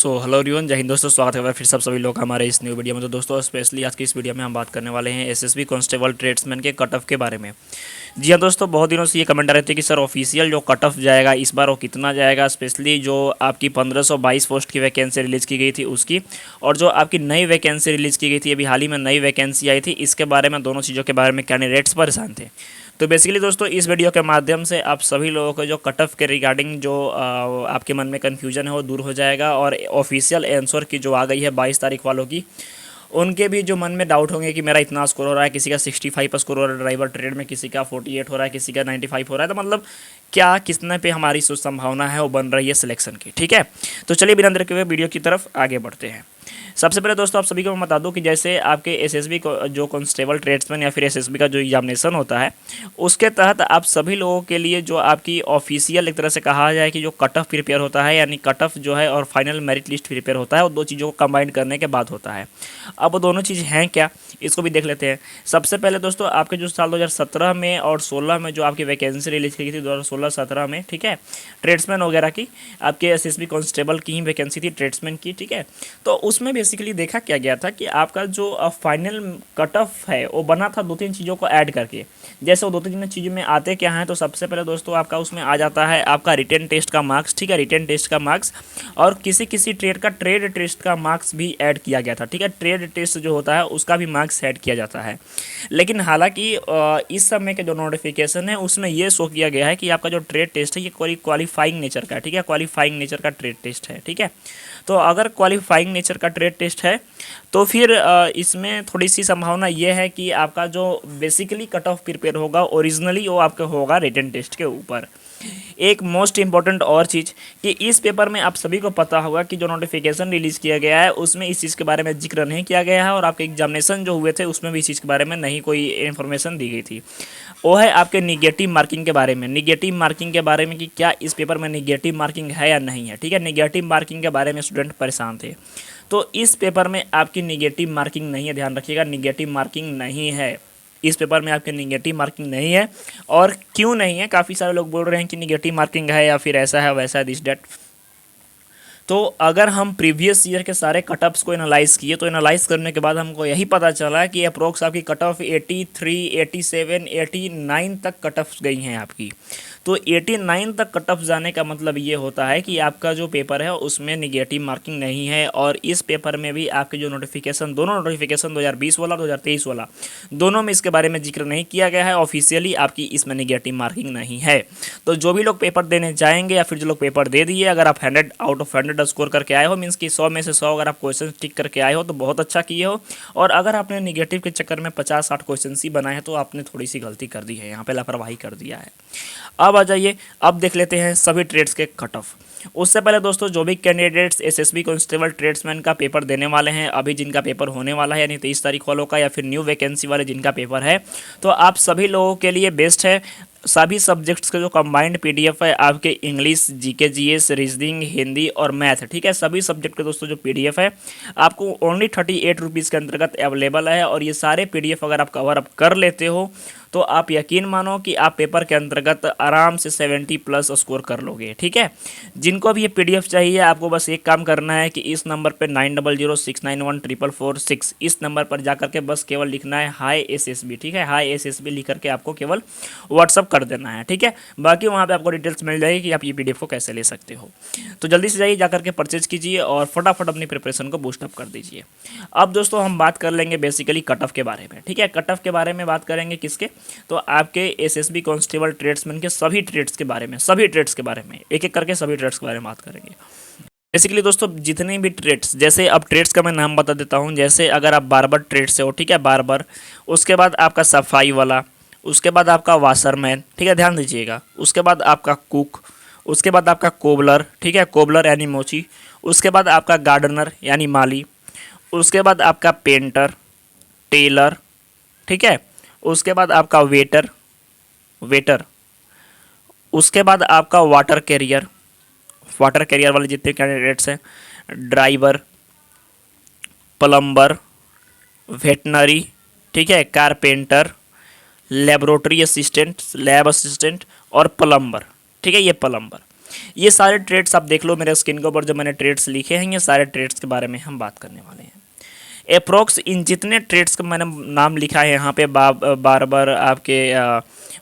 Hello everyone, जय हिंद दोस्तों। स्वागत है फिर सब सभी लोग हमारे इस न्यू वीडियो में। तो दोस्तों स्पेशली आज की इस वीडियो में हम बात करने वाले हैं एसएसबी कांस्टेबल ट्रेड्समैन के कट ऑफ के बारे में। जी हाँ दोस्तों, बहुत दिनों से ये कमेंट आ रहे थे कि सर ऑफिशियल जो कट ऑफ जाएगा इस बार वो कितना जाएगा, स्पेशली जो आपकी 1522 पोस्ट की वैकेंसी रिलीज़ की गई थी उसकी, और जो आपकी नई वैकेंसी रिलीज़ की गई थी अभी हाल ही में नई वैकेंसी आई थी, इसके बारे में दोनों चीज़ों के बारे में कैंडिडेट्स परेशान थे। तो बेसिकली दोस्तों इस वीडियो के माध्यम से आप सभी लोगों को जो कट ऑफ के रिगार्डिंग जो आपके मन में कन्फ्यूजन है वो दूर हो जाएगा, और ऑफिशियल आंसर की जो आ गई है 22 तारीख वालों की, उनके भी जो मन में डाउट होंगे कि मेरा इतना स्कोर हो रहा है, किसी का 65 स्कोर हो रहा है ड्राइवर ट्रेड में, किसी का 48 हो रहा है, किसी का 95 हो रहा है, तो मतलब क्या कितने पे हमारी संभावना है वो बन रही है सिलेक्शन की। ठीक है, तो चलिए बिना देर के हुए वीडियो की तरफ आगे बढ़ते हैं। सबसे पहले दोस्तों आप सभी को मैं बता दूं कि जैसे आपके एसएसबी को जो कांस्टेबल ट्रेड्समैन या फिर एसएसबी का जो एग्जामिनेशन होता है उसके तहत आप सभी लोगों के लिए जो आपकी ऑफिशियल एक तरह से कहा जाए कि जो कट ऑफ प्रिपेयर होता है, यानी कट ऑफ जो है और फाइनल मेरिट लिस्ट प्रिपेयर होता है, वो दो चीज़ों को कंबाइन करने के बाद होता है। अब वो दोनों चीज़ हैं क्या, इसको भी देख लेते हैं। सबसे पहले दोस्तों आपके जो साल 2017 में और 16 में जो आपकी वैकेंसी रिलीज की गई थी 2016-17 में, ठीक है, ट्रेड्समैन वगैरह की, आपके एसएसबी कांस्टेबल की ही वैकेंसी थी ट्रेड्समैन की। ठीक है, तो उसमें बेसिकली देखा क्या गया था कि आपका जो फाइनल कट ऑफ है वो बना था दो तीन चीज़ों को ऐड करके। जैसे वो दो तीन चीज़ों में आते क्या हैं, तो सबसे पहले दोस्तों आपका उसमें आ जाता है आपका रिटन टेस्ट का मार्क्स। ठीक है, रिटन टेस्ट का मार्क्स, और किसी किसी ट्रेड टेस्ट का मार्क्स भी ऐड किया गया था। ठीक है, ट्रेड टेस्ट जो होता है उसका भी मार्क्स ऐड किया जाता है। लेकिन हालांकि इस समय के जो नोटिफिकेशन है उसमें ये शो किया गया है कि आपका जो ट्रेड टेस्ट है ये क्वालिफाइंग नेचर का है। ठीक है, क्वालिफाइंग नेचर का ट्रेड टेस्ट है। ठीक है, तो अगर क्वालिफाइंग नेचर का ट्रेड टेस्ट है तो फिर इसमें थोड़ी सी संभावना ये है कि आपका जो बेसिकली कट ऑफ प्रिपेयर होगा ओरिजिनली वो आपका होगा रिटन टेस्ट के ऊपर। एक मोस्ट इंपॉर्टेंट और चीज़ कि इस पेपर में आप सभी को पता होगा कि जो नोटिफिकेशन रिलीज़ किया गया है उसमें इस चीज़ के बारे में जिक्र नहीं किया गया है, और आपके एग्जामिनेशन जो हुए थे उसमें भी इस चीज़ के बारे में नहीं कोई इन्फॉर्मेशन दी गई थी। वो है आपके निगेटिव मार्किंग के बारे में। निगेटिव मार्किंग के बारे में कि क्या इस पेपर में निगेटिव मार्किंग है या नहीं है। ठीक है, निगेटिव मार्किंग के बारे में स्टूडेंट परेशान थे, तो इस पेपर में आपकी निगेटिव मार्किंग नहीं है। ध्यान रखिएगा, निगेटिव मार्किंग नहीं है इस पेपर में, आपके निगेटिव मार्किंग नहीं है। और क्यों नहीं है, काफ़ी सारे लोग बोल रहे हैं कि निगेटिव मार्किंग है या फिर ऐसा है वैसा है दिस डेट। तो अगर हम प्रीवियस ईयर के सारे कट ऑफ्स को एनालाइज किए तो एनालाइज करने के बाद हमको यही पता चला कि अप्रोक्स आपकी कट ऑफ 83, 87, 89 तक कट ऑफ्स गई हैं आपकी। तो 89 तक कट ऑफ जाने का मतलब ये होता है कि आपका जो पेपर है उसमें निगेटिव मार्किंग नहीं है। और इस पेपर में भी आपके जो नोटिफिकेशन, दोनों नोटिफिकेशन 2020 वाला 2023 वाला, दोनों में इसके बारे में जिक्र नहीं किया गया है। ऑफिशियली आपकी इसमें निगेटिव मार्किंग नहीं है। तो जो भी लोग पेपर देने जाएंगे या फिर जो लोग पेपर दे दिए, अगर आप 100 आउट ऑफ 100 स्कोर करके आए हो, मीन्स कि 100 में से 100 अगर आप क्वेश्चन टिक करके आए हो तो बहुत अच्छा किए हो। और अगर आपने निगेटिव के चक्कर में 50-60 क्वेश्चन ही बनाए हैं तो आपने थोड़ी सी गलती कर दी है, यहाँ पे लापरवाही कर दिया है। अब आ जाइए, अब देख लेते हैं सभी ट्रेड्स के कट ऑफ। उससे पहले दोस्तों जो भी कैंडिडेट्स एसएसबी कांस्टेबल ट्रेड्समैन का पेपर देने वाले हैं, अभी जिनका पेपर होने वाला है यानी 23 तारीख वालों का, या फिर न्यू वैकेंसी वाले जिनका पेपर है, तो आप सभी लोगों के लिए बेस्ट है सभी सब्जेक्ट्स के जो कंबाइंड पीडीएफ है आपके English, GK, GS, reasoning, Hindi और मैथ। ठीक है, सभी सब्जेक्ट के दोस्तों जो पीडीएफ है आपको ओनली 38 रुपीज़ के अंतर्गत अवेलेबल है। और ये सारे पीडीएफ अगर आप कवर अप कर लेते हो तो आप यकीन मानो कि आप पेपर के अंतर्गत आराम से 70+ स्कोर कर लोगे। ठीक है, जिनको भी ये पीडीएफ चाहिए आपको बस एक काम करना है कि इस नंबर पे 9006914446 इस नंबर पर जाकर के बस केवल लिखना है हाय एसएसबी। ठीक है, हाय एसएसबी लिख करके आपको केवल व्हाट्सअप कर देना है। ठीक है, बाकी वहाँ पे आपको डिटेल्स मिल जाएगी कि आप ये पीडीएफ को कैसे ले सकते हो। तो जल्दी से जाइए, जाकर के परचेज कीजिए और फटाफट अपनी प्रिपरेशन को बूस्टअप कर दीजिए। अब दोस्तों हम बात कर लेंगे बेसिकली कट ऑफ के बारे में। ठीक है, कट ऑफ के बारे में बात करेंगे किसके, तो आपके एसएसबी कांस्टेबल ट्रेड्समैन के सभी ट्रेड्स के बारे में, सभी ट्रेड्स के बारे में एक एक करके सभी ट्रेड्स के बारे में बात करेंगे। बेसिकली दोस्तों जितने भी ट्रेड्स, जैसे अब ट्रेड्स का मैं नाम बता देता हूँ। जैसे अगर आप बार्बर ट्रेड से हो, ठीक है, बार्बर, उसके बाद आपका सफाई वाला, उसके बाद आपका वाशरमैन, ठीक है, ध्यान दीजिएगा, उसके बाद आपका कुक, उसके बाद आपका कोबलर, ठीक है, कोबलर यानी मोची, उसके बाद आपका गार्डनर यानी माली, उसके बाद आपका पेंटर, टेलर, ठीक है, उसके बाद आपका वेटर, वेटर, उसके बाद आपका वाटर कैरियर, वाटर कैरियर वाले जितने कैंडिडेट्स हैं, ड्राइवर, प्लम्बर, वेटनरी, ठीक है, carpenter, laboratory assistant, lab assistant और प्लम्बर। ठीक है, ये प्लम्बर। ये सारे ट्रेड्स आप देख लो मेरे स्क्रीन के ऊपर जो मैंने ट्रेड्स लिखे हैं, ये सारे ट्रेड्स के बारे में हम बात करने वाले हैं। अप्रोक्स इन जितने ट्रेड्स का मैंने नाम लिखा है यहाँ पे बार्बर आपके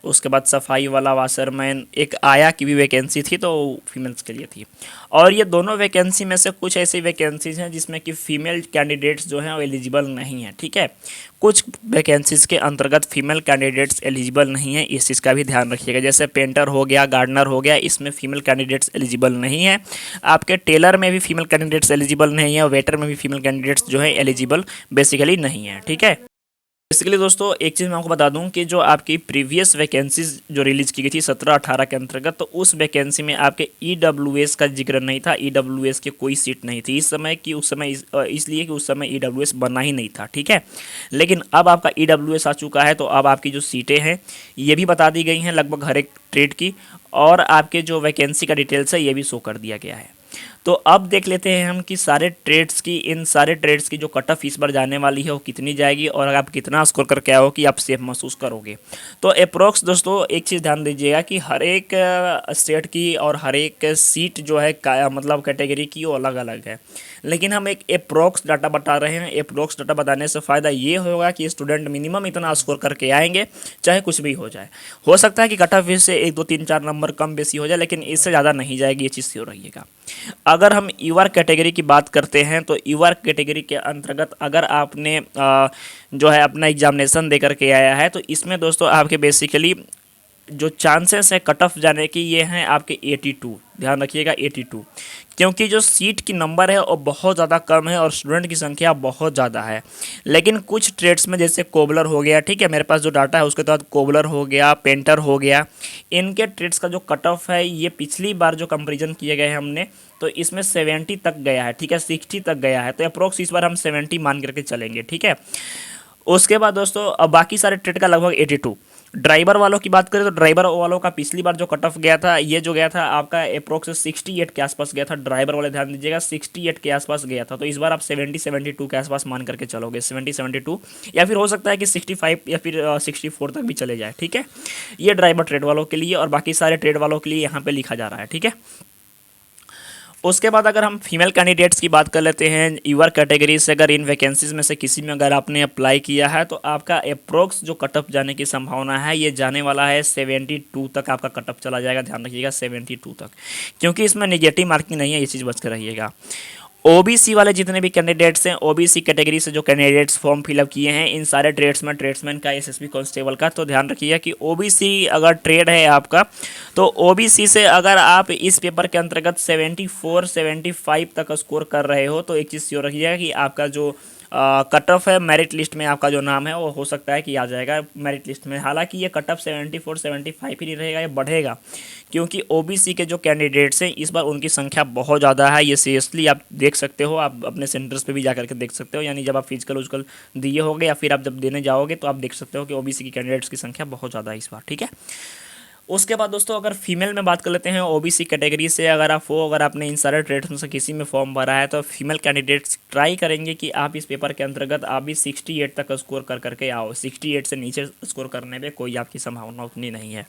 उसके बाद सफाई वाला वाशरमैन, एक आया की भी वैकेंसी थी तो फीमेल्स के लिए थी। और ये दोनों वैकेंसी में से कुछ ऐसी वैकेंसीज हैं जिसमें कि फ़ीमेल कैंडिडेट्स जो हैं वो एलिजिबल नहीं हैं, ठीक है। कुछ वैकेंसीज के अंतर्गत फीमेल कैंडिडेट्स एलिजिबल नहीं है, इस चीज़ का भी ध्यान रखिएगा। जैसे पेंटर हो गया, गार्डनर हो गया, इसमें फीमेल कैंडिडेट्स एलिजिबल नहीं है। आपके टेलर में भी फीमेल कैंडिडेट्स एलिजिबल नहीं है और वेटर में भी फीमेल कैंडिडेट्स जो है एलिजिबल बेसिकली नहीं है, ठीक है। बेसिकली दोस्तों एक चीज़ मैं आपको बता दूं कि जो आपकी प्रीवियस वैकेंसीज जो रिलीज़ की गई थी 17-18 के अंतर्गत, तो उस वैकेंसी में आपके ईडब्ल्यूएस का जिक्र नहीं था, ईडब्ल्यूएस की कोई सीट नहीं थी इस समय की, उस समय इसलिए कि उस समय ईडब्ल्यूएस बना ही नहीं था, ठीक है। लेकिन अब आपका ईडब्ल्यूएस आ चुका है, तो अब आपकी जो सीटें हैं ये भी बता दी गई हैं लगभग हर एक ट्रेड की, और आपके जो वैकेंसी का डिटेल्स है ये भी शो कर दिया गया है। तो अब देख लेते हैं हम कि इन सारे ट्रेड्स की जो कट ऑफ इस बार जाने वाली है वो कितनी जाएगी और आप कितना स्कोर करके आओ कि आप सेफ महसूस करोगे। तो अप्रोक्स दोस्तों एक चीज़ ध्यान दीजिएगा कि हर एक स्टेट की और हर एक सीट जो है मतलब कैटेगरी की वो अलग अलग है, लेकिन हम एक अप्रोक्स डाटा बता रहे हैं। अप्रोक्स डाटा बताने से फ़ायदा ये होगा कि स्टूडेंट मिनिमम इतना स्कोर करके आएंगे, चाहे कुछ भी हो जाए। हो सकता है कि कट ऑफ से 1 2 3 4 नंबर कम बेसी हो जाए, लेकिन इससे ज़्यादा नहीं जाएगी, ये चीज़ श्योर रहिएगा। अगर हम यूआर कैटेगरी की बात करते हैं तो यूआर कैटेगरी के अंतर्गत अगर आपने जो है अपना एग्जामिनेशन दे करके आया है, तो इसमें दोस्तों आपके बेसिकली जो चांसेस है कट ऑफ जाने की ये हैं आपके 82, ध्यान रखिएगा 82, क्योंकि जो सीट की नंबर है वो बहुत ज़्यादा कम है और स्टूडेंट की संख्या बहुत ज़्यादा है। लेकिन कुछ ट्रेड्स में जैसे कोबलर हो गया, ठीक है, मेरे पास जो डाटा है उसके तहत कोबलर हो गया, पेंटर हो गया, इनके ट्रेड्स का जो कट ऑफ है ये पिछली बार जो कंपेरिजन किए गए हैं हमने, तो इसमें 70 तक गया है, ठीक है, 60 तक गया है। तो अप्रोक्स इस बार हम 70 मान करके चलेंगे, ठीक है। उसके बाद दोस्तों अब बाकी सारे ट्रेड का लगभग 82। ड्राइवर वालों की बात करें तो ड्राइवर वालों का पिछली बार जो कट ऑफ गया था, ये जो गया था आपका अप्रोक्स 68 के आसपास गया था। ड्राइवर वाले ध्यान दीजिएगा 68 के आसपास गया था, तो इस बार आप 70-72 के आसपास मान करके चलोगे, 70-72, या फिर हो सकता है कि 65 या फिर 64 तक भी चले जाए, ठीक है। ये ड्राइवर ट्रेड वालों के लिए और बाकी सारे ट्रेड वालों के लिए यहाँ पे लिखा जा रहा है, ठीक है। उसके बाद अगर हम फीमेल कैंडिडेट्स की बात कर लेते हैं यूआर कैटेगरी से, अगर इन वैकेंसीज में से किसी में अगर आपने अप्लाई किया है तो आपका अप्रोक्स जो कटअप जाने की संभावना है ये जाने वाला है 72 तक आपका कटअप चला जाएगा, ध्यान रखिएगा 72 तक, क्योंकि इसमें नेगेटिव मार्किंग नहीं है, ये चीज़ बच कर रहिएगा। ओबीसी वाले जितने भी कैंडिडेट्स हैं, ओबीसी कैटेगरी से जो कैंडिडेट्स फॉर्म फिलअप किए हैं इन सारे ट्रेड्समैन का, एसएसबी कांस्टेबल का, तो ध्यान रखिएगा कि ओबीसी अगर ट्रेड है आपका, तो ओबीसी से अगर आप इस पेपर के अंतर्गत 74-75 तक स्कोर कर रहे हो तो एक चीज़ श्योर रखिएगा कि आपका जो कट ऑफ है मेरिट लिस्ट में आपका जो नाम है वो हो सकता है कि आ जाएगा मेरिट लिस्ट में। हालांकि ये कट ऑफ 74-75 ही नहीं रहेगा, ये बढ़ेगा, क्योंकि ओबीसी के जो कैंडिडेट्स हैं इस बार उनकी संख्या बहुत ज़्यादा है। ये सीरियसली आप देख सकते हो, आप अपने सेंटर्स पे भी जा करके देख सकते हो, यानी जब आप फिजिकल उजकल दिए होगे या फिर आप जब देने जाओगे तो आप देख सकते हो कि ओबीसी की कैंडिडेट्स की संख्या बहुत ज़्यादा है इस बार, ठीक है। उसके बाद दोस्तों अगर फीमेल में बात कर लेते हैं, ओबीसी कैटेगरी से अगर आप हो, अगर आपने इन सारे ट्रेड्स में से किसी में फॉर्म भरा है तो फीमेल कैंडिडेट्स ट्राई करेंगे कि आप इस पेपर के अंतर्गत आप भी 68 तक स्कोर कर करके आओ। 68 से नीचे स्कोर करने में कोई आपकी संभावना उतनी नहीं है।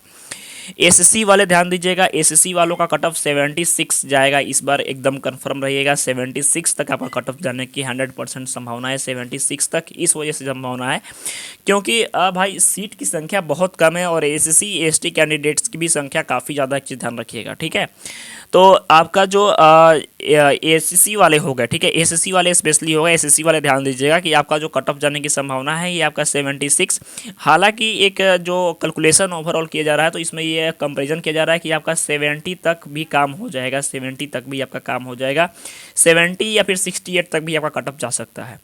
एसएससी वाले ध्यान दीजिएगा, एसएससी वालों का कट ऑफ 76 जाएगा इस बार, एकदम कंफर्म रहिएगा। 76 तक आपका कट ऑफ जाने की 100% संभावना है, 76 तक। इस वजह से संभावना है क्योंकि भाई सीट की संख्या बहुत कम है और एसएससी एसटी कैंडिडेट्स की भी संख्या काफ़ी ज़्यादा, एक चीज़ ध्यान रखिएगा, ठीक है। तो आपका जो एसएससी वाले हो गए, ठीक है, एसएससी वाले स्पेशली होगा, एसएससी वाले ध्यान दीजिएगा कि आपका जो कट ऑफ जाने की संभावना है ये आपका 76। हालांकि एक जो कैलकुलेशन ओवरऑल किया जा रहा है तो इसमें ये कंपैरिजन किया जा रहा है कि आपका 70 तक भी काम हो जाएगा, 70 तक भी आपका काम हो जाएगा, 70 या फिर 68 तक भी आपका कट ऑफ जा सकता है।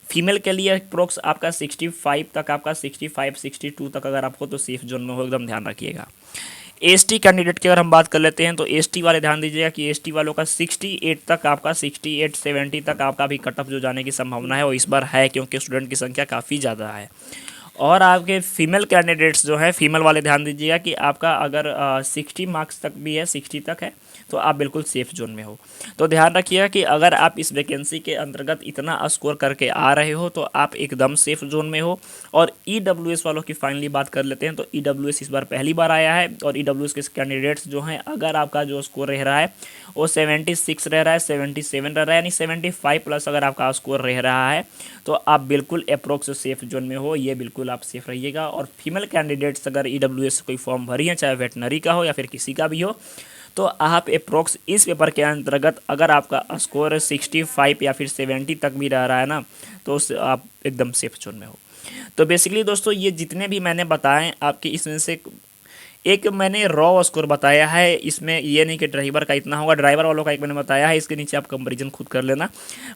फीमेल के लिए अप्रोक्स आपका 65 तक, आपका 65-62 तक अगर आप हो तो सेफ जोन में हो, एकदम ध्यान रखिएगा। एसटी कैंडिडेट की अगर हम बात कर लेते हैं तो एसटी वाले ध्यान दीजिएगा कि एसटी वालों का 68 तक, आपका 68-70 तक आपका भी कट ऑफ जो जाने की संभावना है वो इस बार है, क्योंकि स्टूडेंट की संख्या काफ़ी ज़्यादा है। और आपके फीमेल कैंडिडेट्स जो है, फीमेल वाले ध्यान दीजिएगा कि आपका अगर 60 मार्क्स तक भी है, 60 तक है तो आप बिल्कुल सेफ जोन में हो। तो ध्यान रखिएगा कि अगर आप इस वैकेंसी के अंतर्गत इतना स्कोर करके आ रहे हो तो आप एकदम सेफ जोन में हो। और ईडब्ल्यूएस वालों की फाइनली बात कर लेते हैं। तो ईडब्ल्यूएस इस बार पहली बार आया है और ईडब्ल्यूएस के कैंडिडेट्स जो हैं, अगर आपका जो स्कोर रह रहा है वो 76 रह रहा है, 77 रह रहा है, यानी 75 प्लस अगर आपका स्कोर रह रहा है तो आप बिल्कुल अप्रोक्स सेफ जोन में हो, ये बिल्कुल आप सेफ रहिएगा। और फीमेल कैंडिडेट्स अगर ईडब्ल्यूएस से कोई फॉर्म भरी है, चाहे वेटनरी का हो या फिर किसी का भी हो, तो आप अप्रोक्स इस पेपर के अंतर्गत अगर आपका स्कोर 65 या फिर 70 तक भी रह रहा है ना, तो उससे आप एकदम सेफ जोन में हो। तो बेसिकली दोस्तों ये जितने भी मैंने बताए आपके, इसमें से एक मैंने रॉ स्कोर बताया है, इसमें ये नहीं कि ड्राइवर का इतना होगा, ड्राइवर वालों का एक मैंने बताया है, इसके नीचे आप कंपैरिजन खुद कर लेना।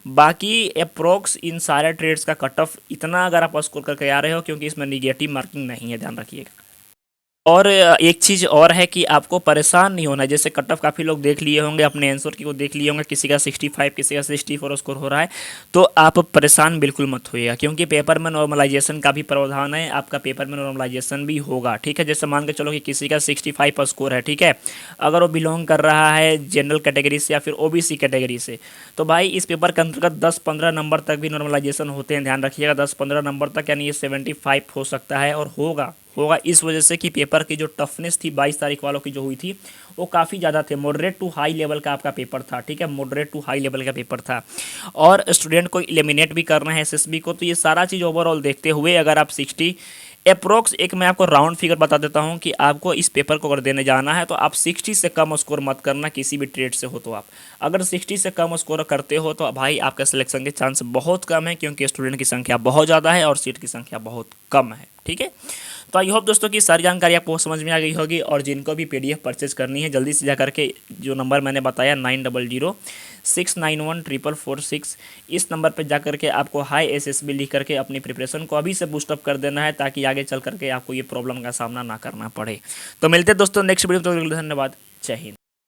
बाकी अप्रोक्स इन सारे ट्रेड्स का कट ऑफ इतना अगर आप स्कोर करके आ रहे हो, क्योंकि इसमें निगेटिव मार्किंग नहीं है, ध्यान रखिएगा। और एक चीज़ और है कि आपको परेशान नहीं होना है। जैसे कट ऑफ काफ़ी लोग देख लिए होंगे, अपने आंसर की को देख लिए होंगे, किसी का 65 किसी का 64 स्कोर हो रहा है, तो आप परेशान बिल्कुल मत होइएगा, क्योंकि पेपर में नॉर्मलाइजेशन का भी प्रावधान है। आपका पेपर में नॉर्मलाइजेशन भी होगा, ठीक है। जैसे मान के चलो कि किसी का 65 स्कोर है, ठीक है, अगर वो बिलोंग कर रहा है जनरल कैटेगरी से या फिर ओबीसी कैटेगरी से, तो भाई इस पेपर के अंतर्गत 10-15 नंबर तक भी नॉर्मलाइजेशन होते हैं, ध्यान रखिएगा। 10-15 नंबर तक, यानी ये 75 हो सकता है, और होगा इस वजह से कि पेपर की जो टफनेस थी 22 तारीख वालों की जो हुई थी वो काफ़ी ज़्यादा थे। मॉडरेट टू हाई लेवल का आपका पेपर था, ठीक है, मॉडरेट टू हाई लेवल का पेपर था। और स्टूडेंट को एलिमिनेट भी करना है एसएसबी को, तो ये सारा चीज़ ओवरऑल देखते हुए अगर आप 60 अप्रोक्स, एक मैं आपको राउंड फिगर बता देता हूँ कि आपको इस पेपर को अगर देने जाना है तो आप 60 से कम स्कोर मत करना, किसी भी ट्रेड से हो तो। आप अगर 60 से कम स्कोर करते हो तो भाई आपका सिलेक्शन के चांस बहुत कम है, क्योंकि स्टूडेंट की संख्या बहुत ज़्यादा है और सीट की संख्या बहुत कम है, ठीक है। तो आई होप दोस्तों की सारी जानकारी आपको समझ में आ गई होगी। और जिनको भी पीडीएफ परचेज करनी है, जल्दी से जा करके जो नंबर मैंने बताया 9006914446, इस नंबर पर जा करके आपको हाई एसएसबी लिख करके अपनी प्रिपरेशन को अभी से बूस्टअप कर देना है, ताकि आगे चल करके आपको ये प्रॉब्लम का सामना ना करना पड़े। तो मिलते हैं दोस्तों नेक्स्ट वीडियो में, तो धन्यवाद, जय हिंद।